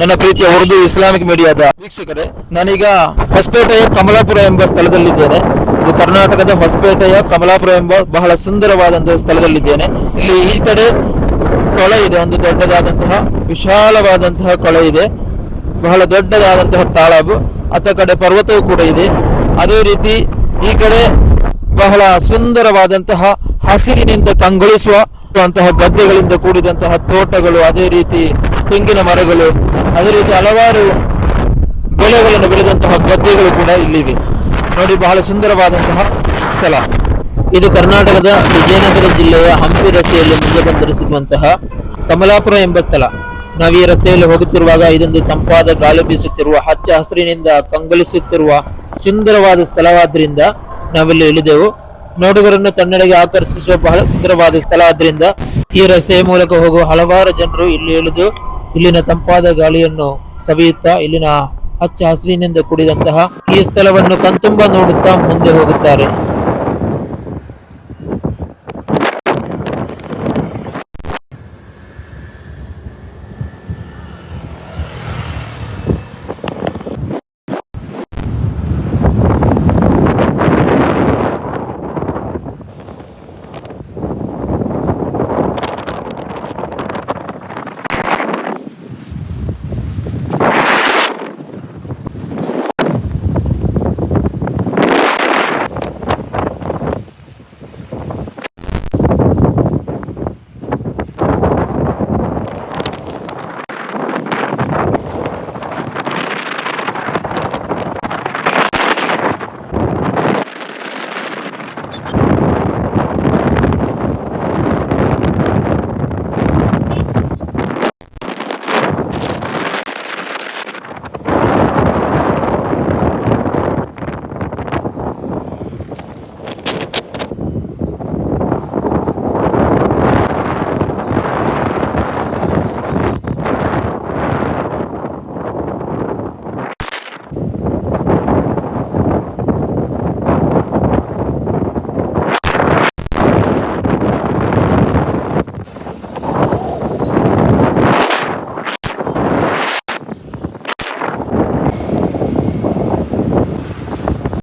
ನನ್ನ ಪ್ರೀತಿಯ ಉರ್ದು ಇಸ್ಲಾಮಿಕ್ ಮೀಡಿಯಾದ ವೀಕ್ಷಕರೇ, ನಾನೀಗ ಹೊಸಪೇಟೆಯ ಕಮಲಾಪುರ ಎಂಬ ಸ್ಥಳದಲ್ಲಿದ್ದೇನೆ. ಇದು ಕರ್ನಾಟಕದ ಹೊಸಪೇಟೆಯ ಕಮಲಾಪುರ ಎಂಬ ಬಹಳ ಸುಂದರವಾದಂತಹ ಸ್ಥಳದಲ್ಲಿದ್ದೇನೆ. ಇಲ್ಲಿ ಈ ಕಡೆ ಕೊಳೆ ಇದೆ, ಒಂದು ದೊಡ್ಡದಾದಂತಹ ವಿಶಾಲವಾದಂತಹ ಕೊಳೆ ಇದೆ, ಬಹಳ ದೊಡ್ಡದಾದಂತಹ ತಾಳಾಬು. ಅತ್ತ ಕಡೆ ಪರ್ವತವೂ ಕೂಡ ಇದೆ. ಅದೇ ರೀತಿ ಈ ಕಡೆ ಬಹಳ ಸುಂದರವಾದಂತಹ ಹಸಿರಿನಿಂದ ಕಂಗೊಳಿಸುವಂತಹ ಗದ್ದೆಗಳಿಂದ ಕೂಡಿದಂತಹ ತೋಟಗಳು, ಅದೇ ರೀತಿ ತೆಂಗಿನ ಮರಗಳು, ಅದೇ ರೀತಿ ಹಲವಾರು ಬೆಳೆಗಳನ್ನು ಬೆಳೆದಂತಹ ಗದ್ದೆಗಳು ಕೂಡ ಇಲ್ಲಿವೆ. ನೋಡಿ, ಬಹಳ ಸುಂದರವಾದಂತಹ ಸ್ಥಳ ಇದು. ಕರ್ನಾಟಕದ ವಿಜಯನಗರ ಜಿಲ್ಲೆಯ ಹಂಪಿ ರಸ್ತೆಯಲ್ಲಿ ಮುಂದೆ ಬಂದರೆ ಸಿಗುವಂತಹ ಕಮಲಾಪುರ ಎಂಬ ಸ್ಥಳ. ನಾವು ಈ ರಸ್ತೆಯಲ್ಲಿ ಹೋಗುತ್ತಿರುವಾಗ ಇದೊಂದು ತಂಪಾದ ಗಾಳಿ ಬೀಸುತ್ತಿರುವ, ಹಚ್ಚ ಹಸಿರಿನಿಂದ ಕಂಗೊಳಿಸುತ್ತಿರುವ ಸುಂದರವಾದ ಸ್ಥಳವಾದ್ರಿಂದ ನಾವಿಲ್ಲಿ ಇಳಿದೆವು. ನೋಡುಗರನ್ನು ತನ್ನೆಡೆಗೆ ಆಕರ್ಷಿಸುವ ಬಹಳ ಸುಂದರವಾದ ಸ್ಥಳ ಆದ್ರಿಂದ ಈ ರಸ್ತೆಯ ಮೂಲಕ ಹೋಗುವ ಹಲವಾರು ಜನರು ಇಲ್ಲಿ ಇಳಿದು ಇಲ್ಲಿನ ತಂಪಾದ ಗಾಳಿಯನ್ನು ಸವಿಯುತ್ತಾ, ಇಲ್ಲಿನ ಹಚ್ಚ ಹಸಿರಿನಿಂದ ಕೂಡಿದಂತಹ ಈ ಸ್ಥಳವನ್ನು ಕಣ್ತುಂಬ ನೋಡುತ್ತಾ ಮುಂದೆ ಹೋಗುತ್ತಾರೆ.